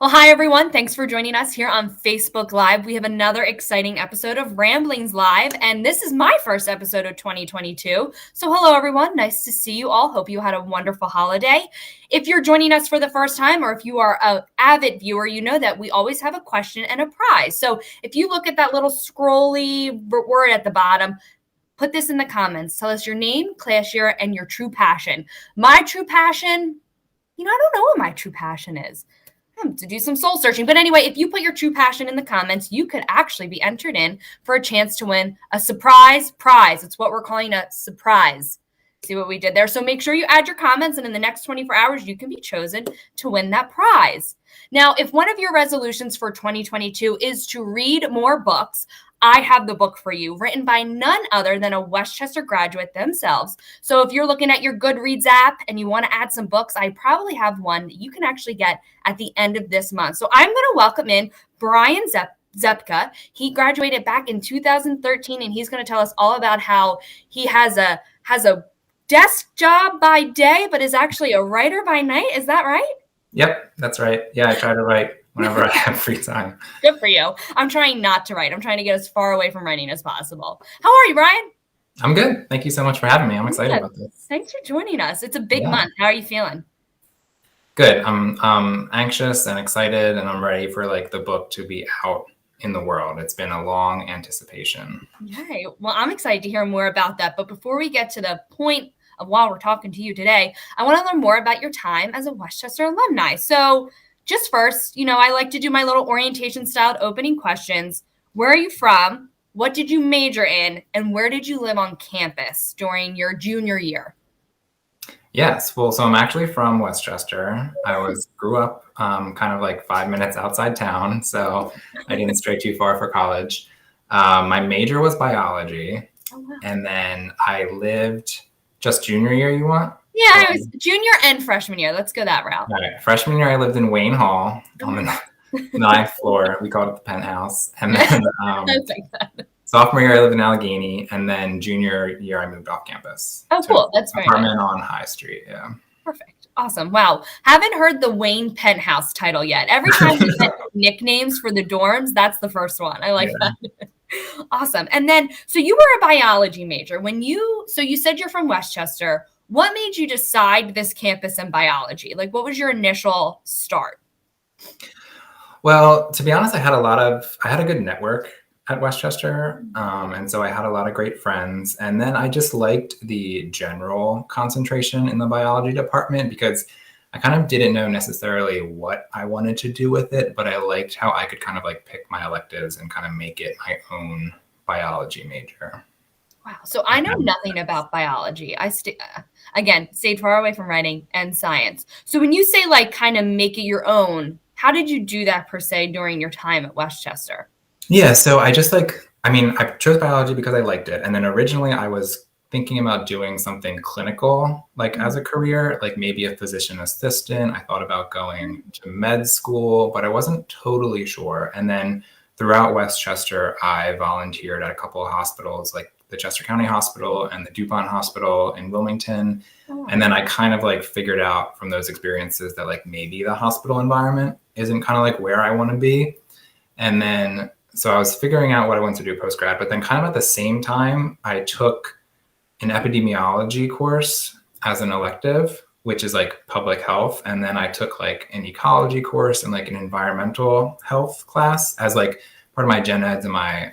Well, hi everyone. Thanks for joining us here on Facebook Live. We have another exciting episode of Ramblings Live, and this is my first episode of 2022. So, hello everyone. Nice to see you all. Hope you had a wonderful holiday. If you're joining us for the first time, or if you are an avid viewer, you know that we always have a question and a prize. So, if you look at that little scrolly word at the bottom, put this in the comments. Tell us your name, class year, and your true passion. My true passion, I don't know what my true passion is. To do some soul searching. But anyway, if you put your true passion in the comments, you could actually be entered in for a chance to win a surprise prize. It's what we're calling a surprise. See what we did there? So make sure you add your comments, and in the next 24 hours, you can be chosen to win that prize. Now, if one of your resolutions for 2022 is to read more books, I have the book for you, written by none other than a Westchester graduate themselves. So if you're looking at your Goodreads app and you want to add some books, I probably have one that you can actually get at the end of this month. So I'm going to welcome in Brian Zepka. He graduated back in 2013, and he's going to tell us all about how he has a desk job by day, but is actually a writer by night. Is that right? Yep, that's right. Yeah, I try to write whenever I have free time. Good for you. I'm trying not to write. I'm trying to get as far away from writing as possible. How are you, Brian? I'm good. Thank you so much for having me. I'm excited about this. Thanks for joining us. It's a big month. How are you feeling? Good. I'm anxious and excited, and I'm ready for the book to be out in the world. It's been a long anticipation. Okay. Well, I'm excited to hear more about that. But before we get to the point of why we're talking to you today, I want to learn more about your time as a Westchester alumni. So just first, I like to do my little orientation styled opening questions. Where are you from? What did you major in? And where did you live on campus during your junior year? Yes. Well, so I'm actually from Westchester. I grew up kind of 5 minutes outside town, so I didn't stray too far for college. My major was biology. Oh, wow. And then I lived just junior year, you want? Yeah, I was junior and freshman year. Let's go that route. All right. Freshman year, I lived in Wayne Hall on the 9th floor. We called it the penthouse. And then sophomore year, I lived in Allegheny. And then junior year, I moved off campus. Oh, cool. That's very nice. Apartment on High Street, yeah. Perfect. Awesome. Wow. Haven't heard the Wayne penthouse title yet. Every time we get nicknames for the dorms, that's the first one. I like that. Awesome. And then, so you were a biology major. So you said you're from Westchester. What made you decide this campus and biology? What was your initial start? Well, to be honest, I had a good network at Westchester. And so I had a lot of great friends. And then I just liked the general concentration in the biology department because I kind of didn't know necessarily what I wanted to do with it, but I liked how I could kind of pick my electives and kind of make it my own biology major. Wow. So I know nothing about biology. I stayed far away from writing and science. So when you say kind of make it your own, how did you do that per se during your time at Westchester? Yeah. So I just I chose biology because I liked it. And then originally I was thinking about doing something clinical, as a career, maybe a physician assistant. I thought about going to med school, but I wasn't totally sure. And then throughout Westchester, I volunteered at a couple of hospitals, the Chester County Hospital and the DuPont Hospital in Wilmington. Oh. And then I kind of figured out from those experiences that maybe the hospital environment isn't kind of where I want to be. And then, so I was figuring out what I wanted to do post-grad, but then kind of at the same time, I took an epidemiology course as an elective, which is public health. And then I took an ecology course and an environmental health class as part of my gen eds and my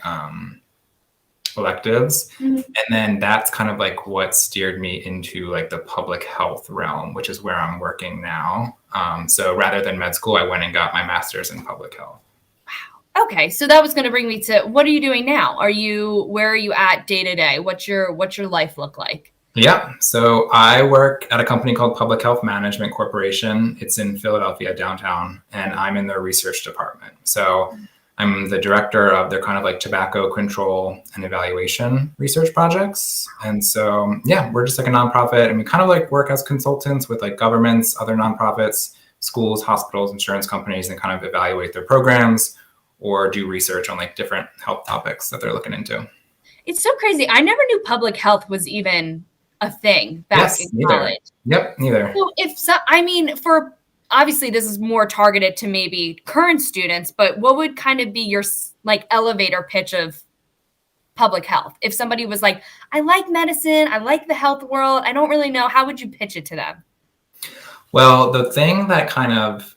electives. Mm-hmm. And then that's kind of what steered me into the public health realm, which is where I'm working now. So rather than med school, I went and got my master's in public health. Wow. Okay. So that was going to bring me to, what are you doing now? Where are you at day to day? What's your life look like? Yeah. So I work at a company called Public Health Management Corporation. It's in Philadelphia downtown, and I'm in their research department. So I'm the director of their kind of tobacco control and evaluation research projects. And so, yeah, we're just a nonprofit, and we kind of work as consultants with governments, other nonprofits, schools, hospitals, insurance companies, and kind of evaluate their programs or do research on different health topics that they're looking into. It's so crazy. I never knew public health was even a thing back in college. Yep, neither. So obviously this is more targeted to maybe current students, but what would kind of be your like elevator pitch of public health? If somebody was like, I like medicine, I like the health world, I don't really know, how would you pitch it to them? Well, the thing that kind of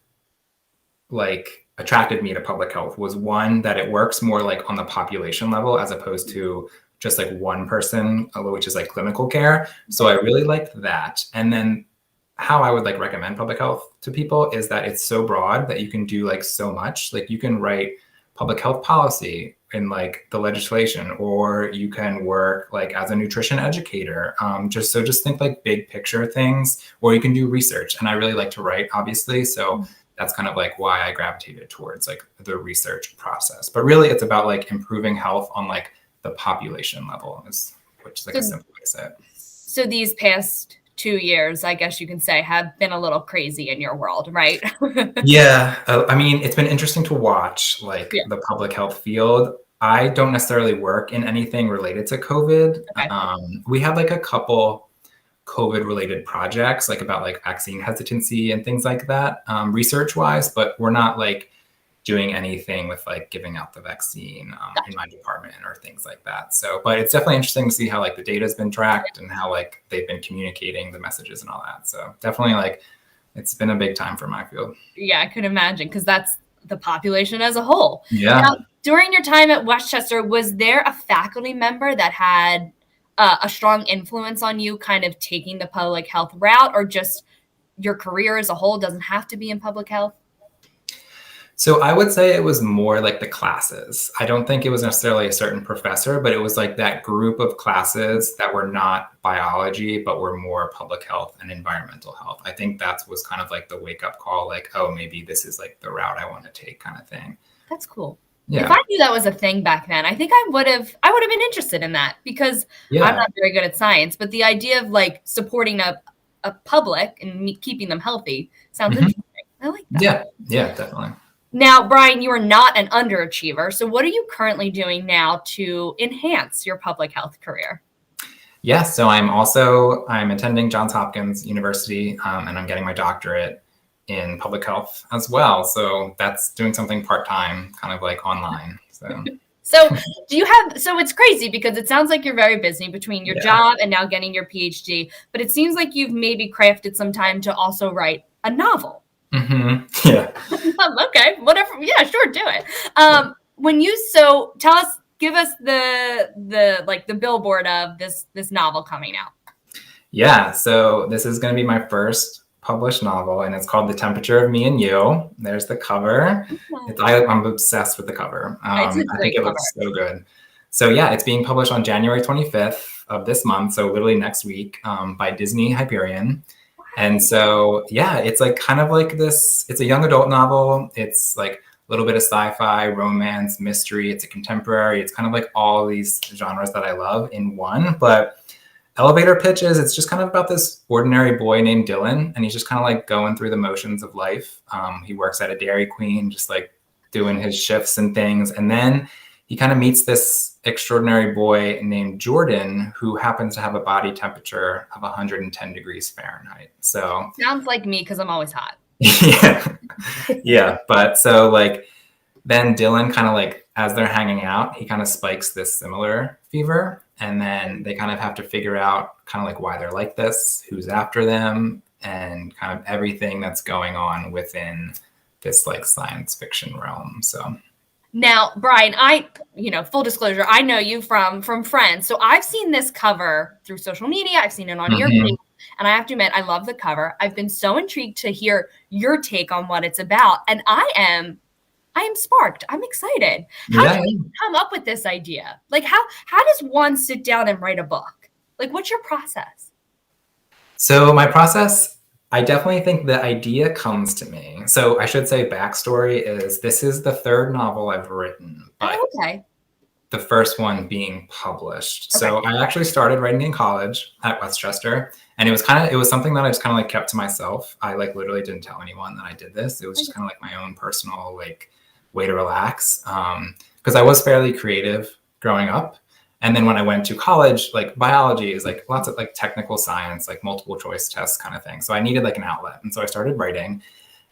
like attracted me to public health was one, that it works more like on the population level as opposed to just like one person, which is like clinical care. So I really liked that. And then how I would like recommend public health to people is that it's so broad that you can do like so much. Like you can write public health policy in like the legislation, or you can work like as a nutrition educator. Just think like big picture things, or you can do research. And I really like to write, obviously. So that's kind of like why I gravitated towards like the research process. But really it's about like improving health on like the population level, which is like a simple way to say it. So these past 2 years, I guess you can say, have been a little crazy in your world, right? Yeah. I mean, it's been interesting to watch like the public health field. I don't necessarily work in anything related to COVID. Okay. We have like a couple COVID related projects, like about like vaccine hesitancy and things like that, research wise, but we're not like doing anything with like giving out the vaccine in my department or things like that. So, but it's definitely interesting to see how like the data has been tracked and how like they've been communicating the messages and all that. So definitely like it's been a big time for my field. Yeah, I could imagine, because that's the population as a whole. Yeah. Now, during your time at Westchester, was there a faculty member that had a strong influence on you kind of taking the public health route, or just your career as a whole doesn't have to be in public health? So I would say it was more like the classes. I don't think it was necessarily a certain professor, but it was like that group of classes that were not biology, but were more public health and environmental health. I think that was kind of like the wake up call, like, oh, maybe this is like the route I want to take kind of thing. That's cool. Yeah. If I knew that was a thing back then, I think I would have been interested in that, because I'm not very good at science, but the idea of like supporting a public and keeping them healthy sounds interesting. I like that. Yeah, definitely. Now, Brian, you are not an underachiever. So what are you currently doing now to enhance your public health career? Yeah, so I'm attending Johns Hopkins University, and I'm getting my doctorate in public health as well. So that's doing something part-time, kind of like online. So so it's crazy, because it sounds like you're very busy between your job and now getting your PhD, but it seems like you've maybe crafted some time to also write a novel. Mm-hmm. Yeah. Okay, whatever. Yeah, sure, do it. Give us the billboard of this novel coming out. Yeah, so this is going to be my first published novel, and it's called The Temperature of Me and You. There's the cover. I'm obsessed with the cover. I think it looks so good. So yeah, it's being published on January 25th of this month, so literally next week, by Disney Hyperion. And so, yeah, it's like kind of like this, it's a young adult novel. It's like a little bit of sci-fi, romance, mystery. It's a contemporary. It's kind of like all these genres that I love in one. But elevator pitches, it's just kind of about this ordinary boy named Dylan. And he's just kind of like going through the motions of life. He works at a Dairy Queen, just like doing his shifts and things. And then he kind of meets this extraordinary boy named Jordan, who happens to have a body temperature of 110 degrees Fahrenheit. So sounds like me, because I'm always hot. Yeah. But so like then Dylan kind of like, as they're hanging out, he kind of spikes this similar fever. And then they kind of have to figure out kind of like why they're like this, who's after them, and kind of everything that's going on within this like science fiction realm. So now, Brian, full disclosure, I know you from Friends. So I've seen this cover through social media. I've seen it on your page, and I have to admit, I love the cover. I've been so intrigued to hear your take on what it's about. And I am sparked. I'm excited. How did you come up with this idea? Like how does one sit down and write a book? Like, what's your process? So my process, I definitely think the idea comes to me. So I should say backstory is this is the third novel I've written, but the first one being published. Okay. So I actually started writing in college at Westchester, and it was something that I just kind of like kept to myself. I like literally didn't tell anyone that I did this. It was just kind of like my own personal like way to relax. Because I was fairly creative growing up. And then when I went to college, like biology is like lots of like technical science, like multiple choice tests kind of thing. So I needed like an outlet. And so I started writing.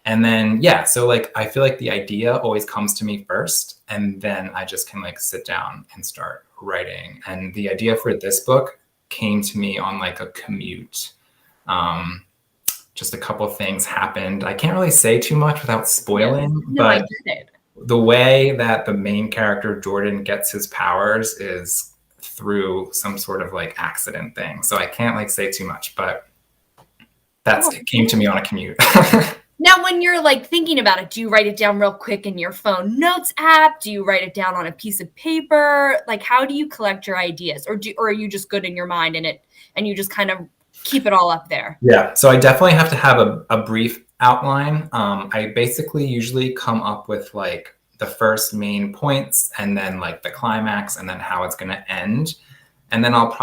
And then, yeah, so like, I feel like the idea always comes to me first, and then I just can like sit down and start writing. And the idea for this book came to me on like a commute. Just a couple of things happened. I can't really say too much without spoiling, No, I but get it. the way that the main character Jordan gets his powers is through some sort of like accident thing. So I can't like say too much, but it came to me on a commute. Now, when you're like thinking about it, do you write it down real quick in your phone notes app? Do you write it down on a piece of paper? Like, how do you collect your ideas, or are you just good in your mind and you just kind of keep it all up there? Yeah, so I definitely have to have a brief outline. I basically usually come up with like the first main points, and then like the climax, and then how it's going to end. And then I'll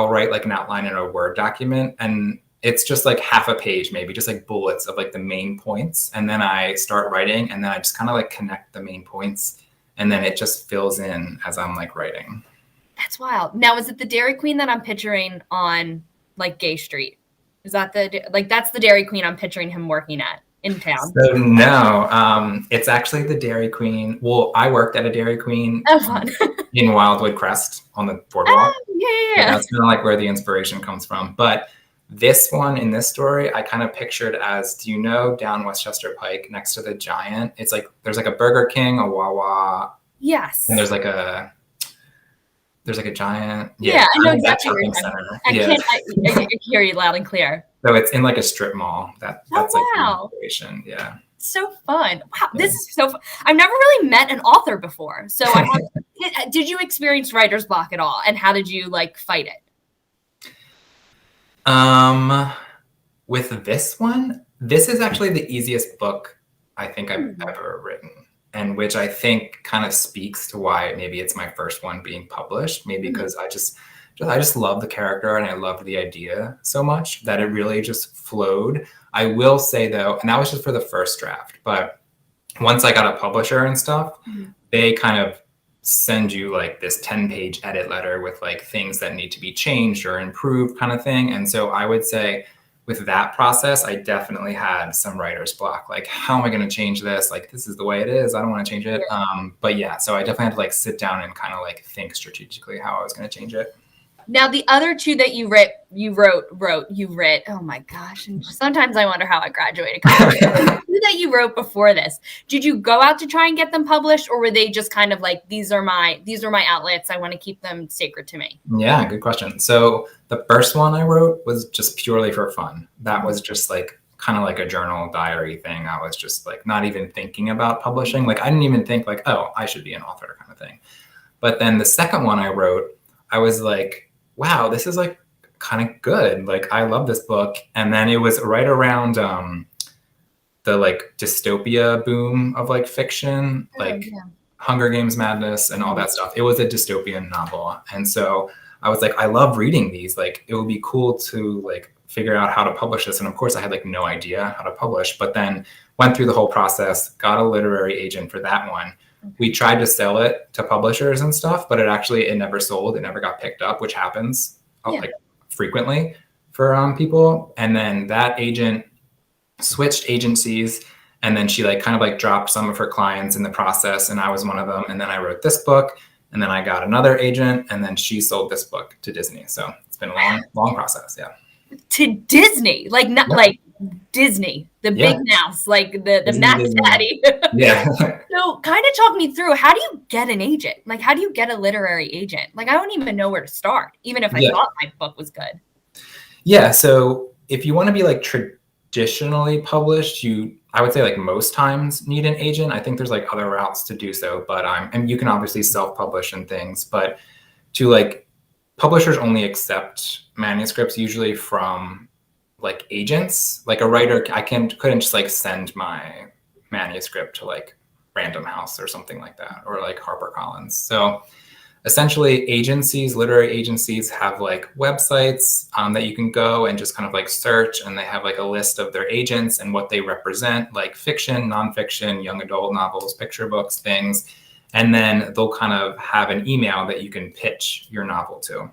write like an outline in a Word document, and it's just like half a page, maybe just like bullets of like the main points. And then I start writing, and then I just kind of like connect the main points, and then it just fills in as I'm like writing. That's wild. Now, is it the Dairy Queen that I'm picturing on like Gay Street? Is that that's the Dairy Queen I'm picturing him working at in town? So no, it's actually the Dairy Queen. Well, I worked at a Dairy Queen in Wildwood Crest on the boardwalk. Yeah. That's kind of like where the inspiration comes from. But this one in this story, I kind of pictured as, do you know down Westchester Pike next to the Giant? It's like there's like a Burger King, a Wawa. Yes. And there's like a Giant. Yeah, I know exactly where you're talking. I hear you loud and clear. So it's in like a strip mall. That's like the inspiration. Yeah. So fun. Wow, this is so fun. I've never really met an author before. So did you experience writer's block at all? And how did you like fight it? With this one, this is actually the easiest book I think I've ever written, and which I think kind of speaks to why maybe it's my first one being published. Maybe because I just love the character and I loved the idea so much that it really just flowed. I will say though, and that was just for the first draft, but once I got a publisher and stuff, they kind of send you like this 10-page edit letter with like things that need to be changed or improved kind of thing. And so I would say with that process, I definitely had some writer's block. Like, how am I going to change this? Like, this is the way it is. I don't want to change it. But yeah, so I definitely had to like sit down and kind of like think strategically how I was going to change it. Now, the other two that you wrote. Oh my gosh! And sometimes I wonder how I graduated. The two that you wrote before this, did you go out to try and get them published, or were they just kind of like these are my outlets? I want to keep them sacred to me. Yeah, good question. So the first one I wrote was just purely for fun. That was just like kind of like a journal diary thing. I was just like not even thinking about publishing. Like I didn't even think like, oh, I should be an author kind of thing. But then the second one I wrote, I was like, wow, this is like kind of good. Like I love this book. And then it was right around the like dystopia boom of like fiction, like Hunger Games madness and all that stuff. It was a dystopian novel. And so I was like, I love reading these. Like it would be cool to like figure out how to publish this. And of course I had like no idea how to publish, but then went through the whole process, got a literary agent for that one. We tried to sell it to publishers and stuff, but it never sold. It never got picked up, which happens like frequently for people. And then that agent switched agencies, and then she like kind of like dropped some of her clients in the process, and I was one of them. And then I wrote this book, and then I got another agent, and then she sold this book to Disney. So it's been a long process. Yeah. To Disney, like not like Disney, the big mouse, like the Mac Daddy. Yeah. So kind of talk me through, how do you get an agent? Like, how do you get a literary agent? Like, I don't even know where to start, even if I thought my book was good. Yeah. So if you want to be like traditionally published, I would say like most times need an agent. I think there's like other routes to do so, but and you can obviously self-publish and things, but to like publishers only accept manuscripts usually from like agents. Like a writer, I couldn't just like send my manuscript to like Random House or something like that, or like HarperCollins. So essentially literary agencies have like websites that you can go and just kind of like search, and they have like a list of their agents and what they represent, like fiction, nonfiction, young adult novels, picture books, things. And then they'll kind of have an email that you can pitch your novel to.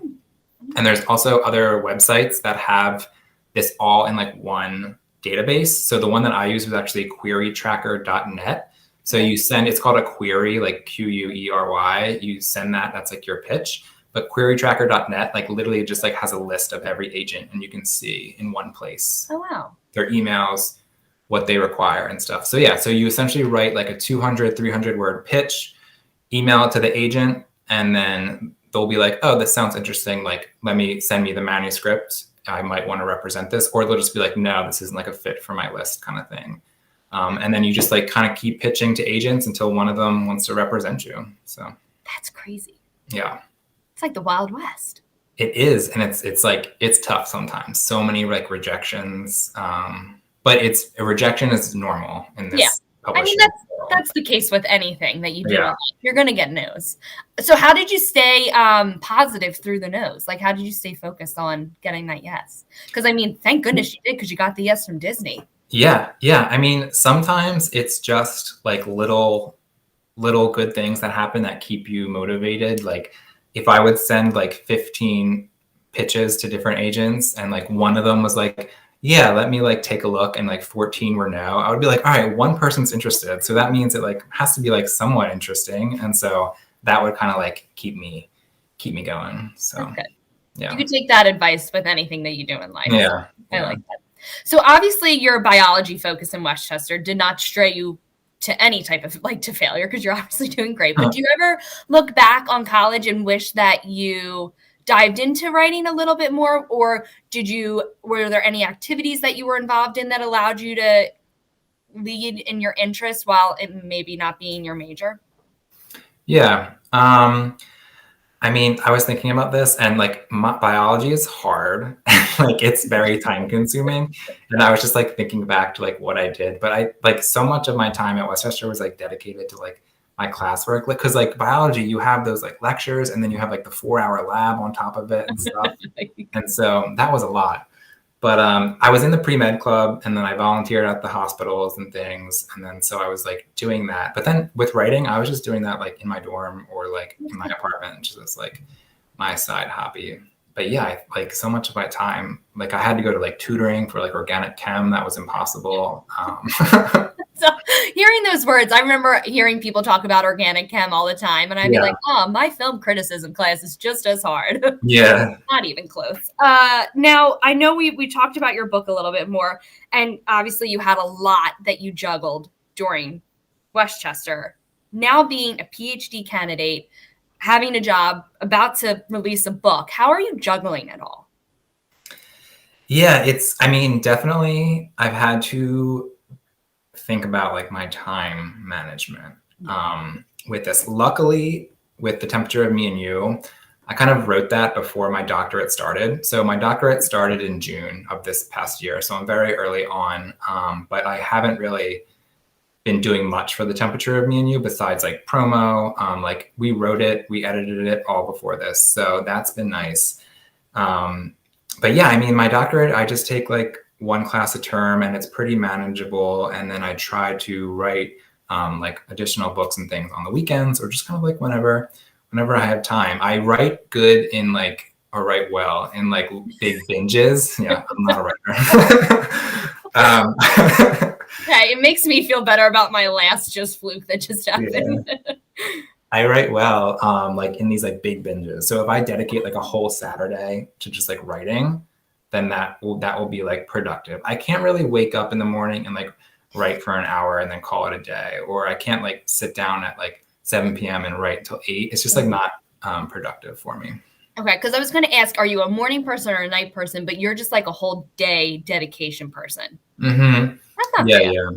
And there's also other websites that have this all in like one database. So the one that I use was actually querytracker.net. So you send, it's called a query, like Query. You send that, that's like your pitch. But querytracker.net, like literally just like has a list of every agent, and you can see in one place Oh, wow. their emails, what they require and stuff. So yeah, so you essentially write like a 200, 300 word pitch, email it to the agent, and then they'll be like, oh, this sounds interesting. Like, send me the manuscript. I might want to represent this. Or they'll just be like, no, this isn't like a fit for my list kind of thing. And then you just like kind of keep pitching to agents until one of them wants to represent you. So that's crazy. Yeah. It's like the Wild West. It is. And it's like, it's tough sometimes. So many like rejections. But a rejection is normal in this publishing. I mean, that's the case with anything that you do. Yeah. You're going to get no's. So how did you stay positive through the no's? Like, how did you stay focused on getting that yes? Because I mean, thank goodness you did, because you got the yes from Disney. Yeah. I mean, sometimes it's just like little good things that happen that keep you motivated. Like if I would send like 15 pitches to different agents and like one of them was like, yeah, let me like take a look, and like 14 were no, I would be like, all right, one person's interested. So that means it like has to be like somewhat interesting. And so that would kind of like keep me going. So yeah. You could take that advice with anything that you do in life. Yeah. I like that. So obviously your biology focus in Westchester did not stray you to any type of like to failure, because you're obviously doing great. But do you ever look back on college and wish that you dived into writing a little bit more, or were there any activities that you were involved in that allowed you to lead in your interest while it maybe not being your major? Yeah. I mean, I was thinking about this, and like biology is hard. Like it's very time consuming. And I was just like thinking back to like what I did, but I like so much of my time at Westchester was like dedicated to like my classwork. Like, cause like biology, you have those like lectures, and then you have like the 4-hour lab on top of it and stuff. And so that was a lot. But I was in the pre-med club, and then I volunteered at the hospitals and things. And then so I was like doing that. But then with writing, I was just doing that like in my dorm or like in my apartment, just as like my side hobby. But yeah, like so much of my time, like I had to go to like tutoring for like organic chem. That was impossible. So hearing those words, I remember hearing people talk about organic chem all the time. And I'd be like, oh, my film criticism class is just as hard. Yeah. Not even close. Now, I know we talked about your book a little bit more. And obviously you had a lot that you juggled during Westchester. Now being a PhD candidate, having a job, about to release a book, how are you juggling it all? Yeah, I mean, definitely I've had to think about like my time management with this. Luckily, with The Temperature of Me and You, I kind of wrote that before my doctorate started. So my doctorate started in June of this past year. So I'm very early on, but I haven't really been doing much for The Temperature of Me and You besides like promo. Like we wrote it, we edited it all before this. So that's been nice. But yeah, I mean, my doctorate, I just take like one class a term, and it's pretty manageable. And then I try to write like additional books and things on the weekends, or just kind of like whenever I have time. I write good in like, or write well in like big binges. Yeah, I'm not a writer. Okay, it makes me feel better about my last just fluke that just happened. Yeah. I write well, like in these like big binges. So if I dedicate like a whole Saturday to just like writing, then that will be like productive. I can't really wake up in the morning and like write for an hour and then call it a day, or I can't like sit down at like 7 p.m. and write until 8. It's just like not productive for me. Okay, because I was going to ask, are you a morning person or a night person? But you're just like a whole day dedication person. Mm-hmm. That's not bad. Yeah.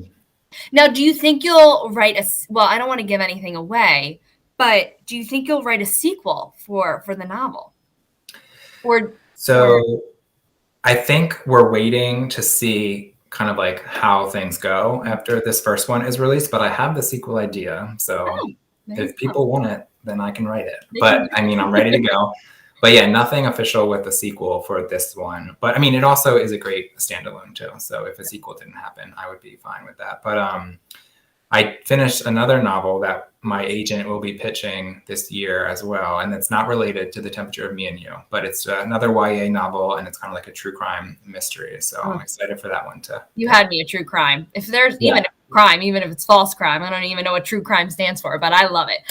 Now, do you think you'll write well, I don't want to give anything away, but do you think you'll write a sequel for the novel? I think we're waiting to see kind of like how things go after this first one is released, but I have the sequel idea. So if people want it, then I can write it. But I mean, I'm ready to go. But yeah, nothing official with the sequel for this one. But I mean, it also is a great standalone too. So if a sequel didn't happen, I would be fine with that. But I finished another novel that my agent will be pitching this year as well, and it's not related to The Temperature of Me and You, but it's another YA novel, and it's kind of like a true crime mystery. So I'm excited for that one too. You had me a true crime. If there's even a crime, even if it's false crime, I don't even know what true crime stands for, but I love it.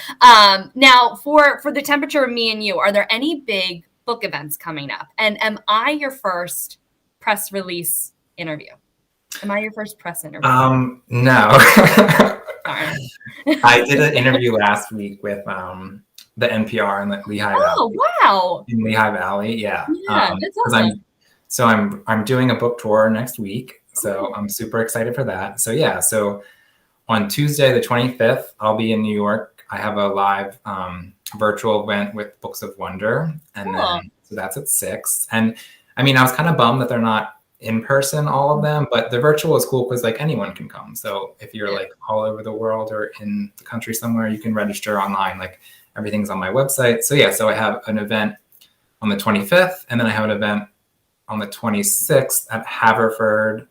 Now, for The Temperature of Me and You, are there any big book events coming up? And am I your first press release interview? Am I your first press interview? No. I did an interview last week with the NPR in Lehigh Valley. Oh, wow. In Lehigh Valley, yeah. That's awesome. I'm doing a book tour next week, so I'm super excited for that. So yeah, so on Tuesday the 25th, I'll be in New York. I have a live virtual event with Books of Wonder, and then so that's at 6. And I mean, I was kind of bummed that they're not in person, all of them, but the virtual is cool because like anyone can come. So if you're like all over the world or in the country somewhere, you can register online. Like everything's on my website. So yeah, so I have an event on the 25th, and then I have an event on the 26th at Haverford,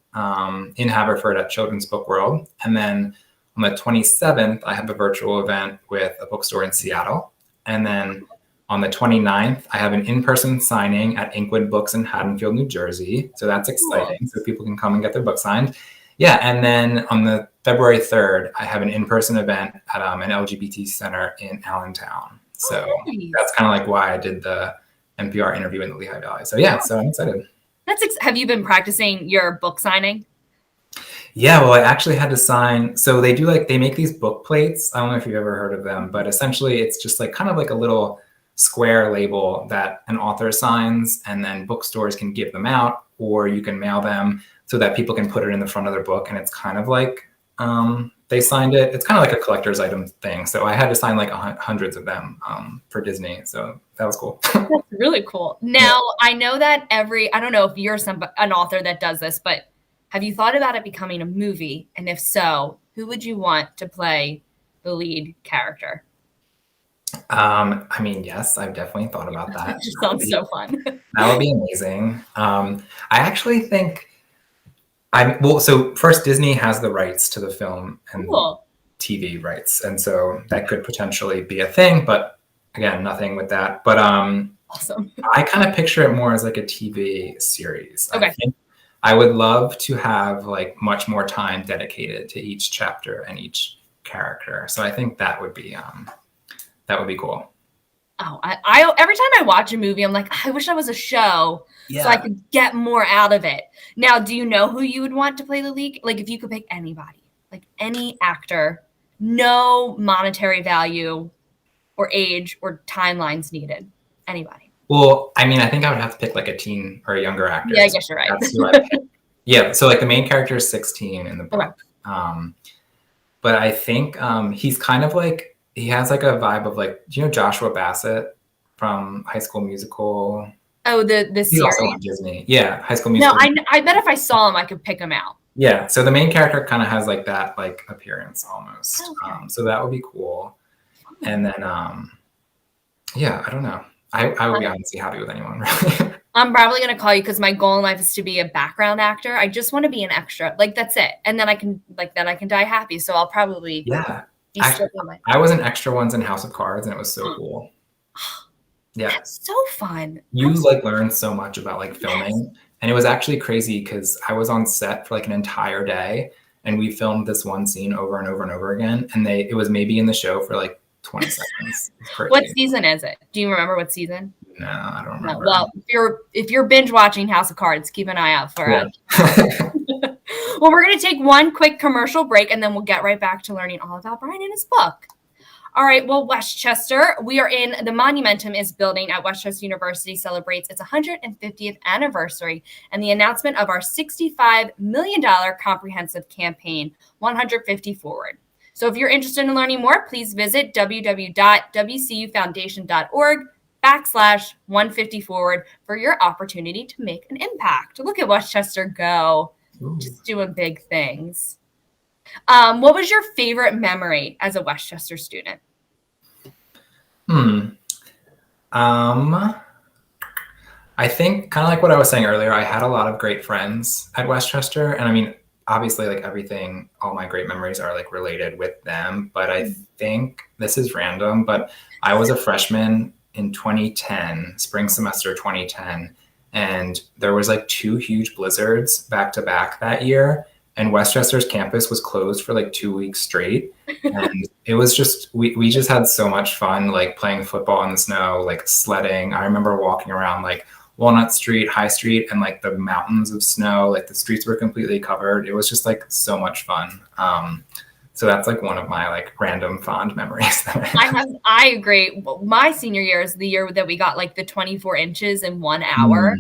in Haverford at Children's Book World. And then on the 27th, I have a virtual event with a bookstore in Seattle. And then on the 29th, I have an in-person signing at Inkwood Books in Haddonfield, New Jersey. So that's exciting. Cool. So people can come and get their book signed. Yeah, and then on the February 3rd, I have an in-person event at an LGBT center in Allentown. So that's kind of like why I did the NPR interview in the Lehigh Valley. So yeah, so I'm excited. Have you been practicing your book signing? Yeah, well, I actually had to sign. So they make these book plates. I don't know if you've ever heard of them, but essentially it's just like kind of like a little square label that an author signs, and then bookstores can give them out, or you can mail them so that people can put it in the front of their book. And it's kind of like they signed it. It's kind of like a collector's item thing. So I had to sign like hundreds of them for Disney. So that was cool. That's really cool. Now, I know that I don't know if you're an author that does this, but have you thought about it becoming a movie? And if so, who would you want to play the lead character? I mean, yes, I've definitely thought about that. It sounds so fun. That would be amazing. I actually think so first, Disney has the rights to the film and TV rights. And so that could potentially be a thing, but again, nothing with that. But awesome. I kind of picture it more as like a TV series. Okay. I think I would love to have like much more time dedicated to each chapter and each character. So I think that would be cool. Oh, I every time I watch a movie, I'm like, I wish I was a show so I could get more out of it. Now, do you know who you would want to play the lead? Like if you could pick anybody, like any actor, no monetary value or age or timelines needed, anybody. Well, I mean, I think I would have to pick like a teen or a younger actor. Yeah, I guess you're right. That's who I'd pick. Yeah, so like the main character is 16 in the book. Okay. But I think he's kind of like, he has like a vibe of like, do you know Joshua Bassett from High School Musical? Oh, the He's series. Also on Disney. Yeah, High School Musical. No, I bet if I saw him, I could pick him out. Yeah, so the main character kind of has like that like appearance almost. Okay. So that would be cool. And then, yeah, I don't know. I would be honestly happy with anyone, really. I'm probably going to call you because my goal in life is to be a background actor. I just want to be an extra. Like, that's it. And then I can die happy. So I'll probably I was an extra once in House of Cards, and it was so cool. Yeah. That's so fun. You like learn so much about like filming. Yes. And it was actually crazy because I was on set for like an entire day, and we filmed this one scene over and over and over again. And it was maybe in the show for like 20 seconds. What season is it? Do you remember what season? No, I don't remember. Well, if you're binge watching House of Cards, keep an eye out for it. Well, we're going to take one quick commercial break, and then we'll get right back to learning all about Brian and his book. All right, well, Westchester, the Monumentum is building at Westchester University celebrates its 150th anniversary and the announcement of our $65 million comprehensive campaign, 150 Forward. So if you're interested in learning more, please visit www.wcufoundation.org/150 Forward for your opportunity to make an impact. Look at Westchester go. Ooh. Just doing big things. What was your favorite memory as a Westchester student? I think kind of like what I was saying earlier, I had a lot of great friends at Westchester. And I mean, obviously like everything, all my great memories are like related with them. But I think this is random, but I was a freshman in 2010, spring semester 2010, and there was like two huge blizzards back to back that year. And Westchester's campus was closed for like 2 weeks straight. And it was just, we just had so much fun, like playing football in the snow, like sledding. I remember walking around like Walnut Street, High Street, and like the mountains of snow. Like the streets were completely covered. It was just like so much fun. So that's like one of my like random fond memories. I agree. My senior year is the year that we got like the 24 inches in 1 hour.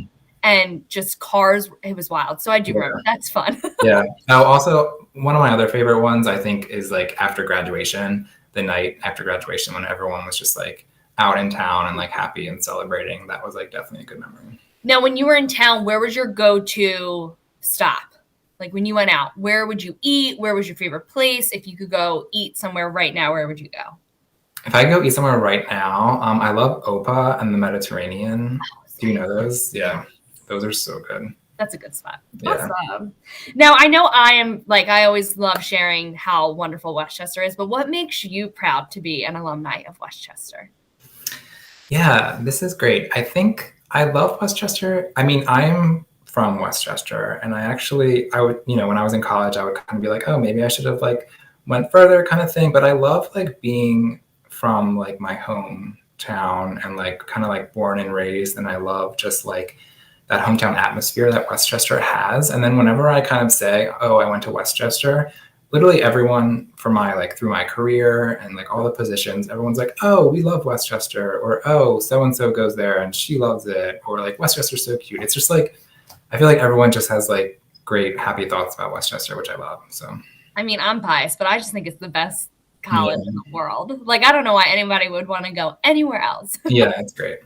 And just cars, it was wild. So I do remember. That's fun. Yeah. Oh, also, one of my other favorite ones, I think, is like after graduation, the night after graduation when everyone was just like out in town and like happy and celebrating. That was like definitely a good memory. Now, when you were in town, where was your go-to stop? Like when you went out, where would you eat? Where was your favorite place? If you could go eat somewhere right now, where would you go? If I go eat somewhere right now, I love Opa and the Mediterranean. Do you know those? Yeah. Those are so good. That's a good spot. Yeah. Awesome. Now, I know I always love sharing how wonderful Westchester is, but what makes you proud to be an alumni of Westchester? Yeah, this is great. I think I love Westchester. I mean, I'm from Westchester, and I would, when I was in college, I would kind of be like, oh, maybe I should have like went further kind of thing. But I love like being from like my hometown and like kind of like born and raised. And I love just like that hometown atmosphere that Westchester has. And then whenever I kind of say, oh, I went to Westchester, literally everyone from through my career and like all the positions, everyone's like, oh, we love Westchester, or oh, so-and-so goes there and she loves it, or like Westchester's so cute. It's just like, I feel like everyone just has like great, happy thoughts about Westchester, which I love. So, I mean, I'm biased, but I just think it's the best college in the world. Like, I don't know why anybody would want to go anywhere else. Yeah, it's great.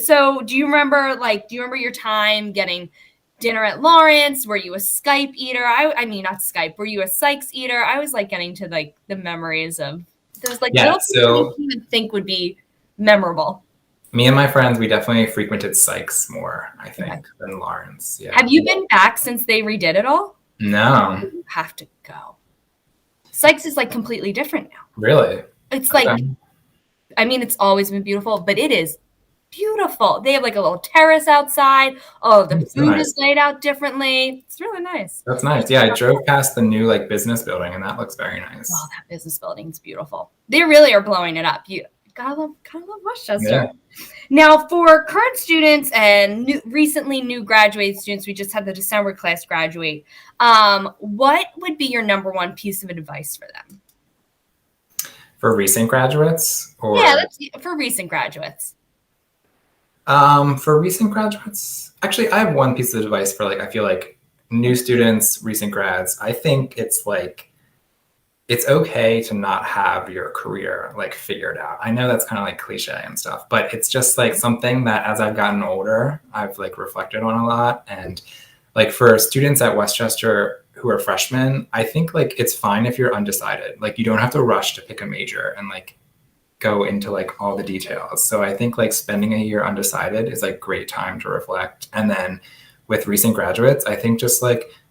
So do you remember your time getting dinner at Lawrence? Were you a Skype eater? I mean, not Skype. Were you a Sykes eater? I was like getting to like the memories of those like little things you even think would be memorable. Me and my friends, we definitely frequented Sykes more, I think, than Lawrence. Yeah. Have you been back since they redid it all? No. You have to go. Sykes is like completely different now. Really? It's like, I mean, it's always been beautiful, but it is beautiful. They have like a little terrace outside. Oh, the food is laid out differenely. It's really nice. That's nice. Yeah, I drove past the new like business building, and that looks very nice. Oh, that business building's beautiful. They really are blowing it up. You gotta love Westchester. Yeah. Now, for current students and recently new graduate students, we just had the December class graduate. What would be your number one piece of advice for them? For recent graduates? Or for recent graduates. For recent graduates, actually, I have one piece of advice for I feel like new students, recent grads. I think it's it's okay to not have your career figured out. I know that's kind of cliche and stuff, but it's just something that as I've gotten older, I've reflected on a lot. And for students at Westchester who are freshmen, I think it's fine if you're undecided. You don't have to rush to pick a major and go into all the details. So I think spending a year undecided is great time to reflect. And then with recent graduates, I think just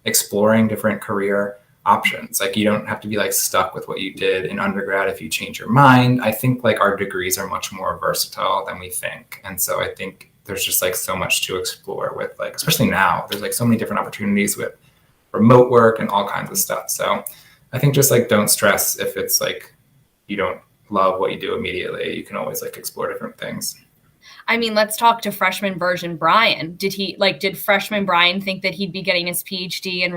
exploring different career options. You don't have to be stuck with what you did in undergrad if you change your mind. I think our degrees are much more versatile than we think. And so I think there's just so much to explore with especially now, there's so many different opportunities with remote work and all kinds of stuff. So I think just don't stress if it's you don't love what you do immediately. You can always explore different things. I mean, let's talk to freshman version Brian. Did freshman Brian think that he'd be getting his PhD and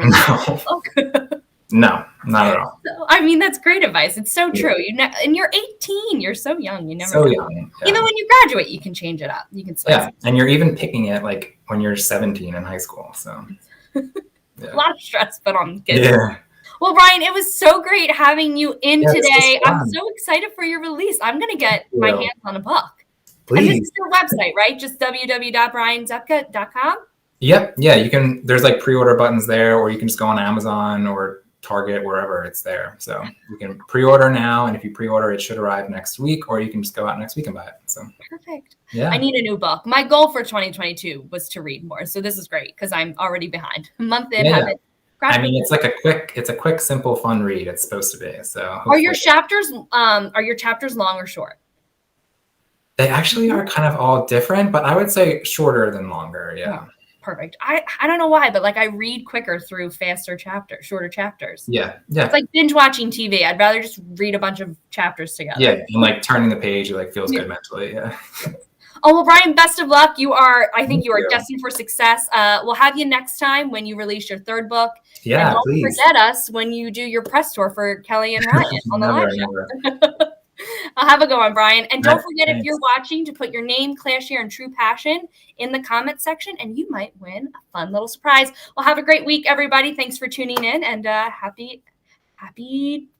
No, not at all. So, I mean, that's great advice. It's so true. And you're 18. You're so young. You never so young. Yeah. Even when you graduate, you can change it up. You can spice it. And you're even picking it when you're 17 in high school. So a lot of stress put on kids. Yeah. Well, Brian, it was so great having you in today. I'm so excited for your release. I'm going to get my hands on a book. Please. And this is your website, right? Just www.brianzepka.com? Yep. Yeah, you can. There's pre-order buttons there, or you can just go on Amazon or Target, wherever it's there. So you can pre-order now, and if you pre-order, it should arrive next week, or you can just go out next week and buy it. So perfect. Yeah. I need a new book. My goal for 2022 was to read more. So this is great because I'm already behind. A month in, haven't I mean, it's like it's a quick, simple, fun read. It's supposed to be. So Are your hopefully. chapters long or short? They actually are kind of all different, but I would say shorter than longer. Yeah. Oh, perfect. I don't know why, but like I read quicker through shorter chapters. Yeah. Yeah. It's like binge watching TV. I'd rather just read a bunch of chapters together. Yeah. And like turning the page, it like feels good mentally. Yeah. Oh, well, Brian, best of luck. I think Thank you are you. destined for success. We'll have you next time when you release your third book. Yeah, and don't please. forget us when you do your press tour for Kelly and Ryan on the live show. I'll have a go on, Brian. And don't forget, if you're watching, to put your name, class year, and true passion in the comments section, and you might win a fun little surprise. Well, have a great week, everybody. Thanks for tuning in, and happy,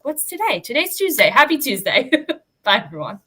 what's today? Today's Tuesday. Happy Tuesday. Bye, everyone.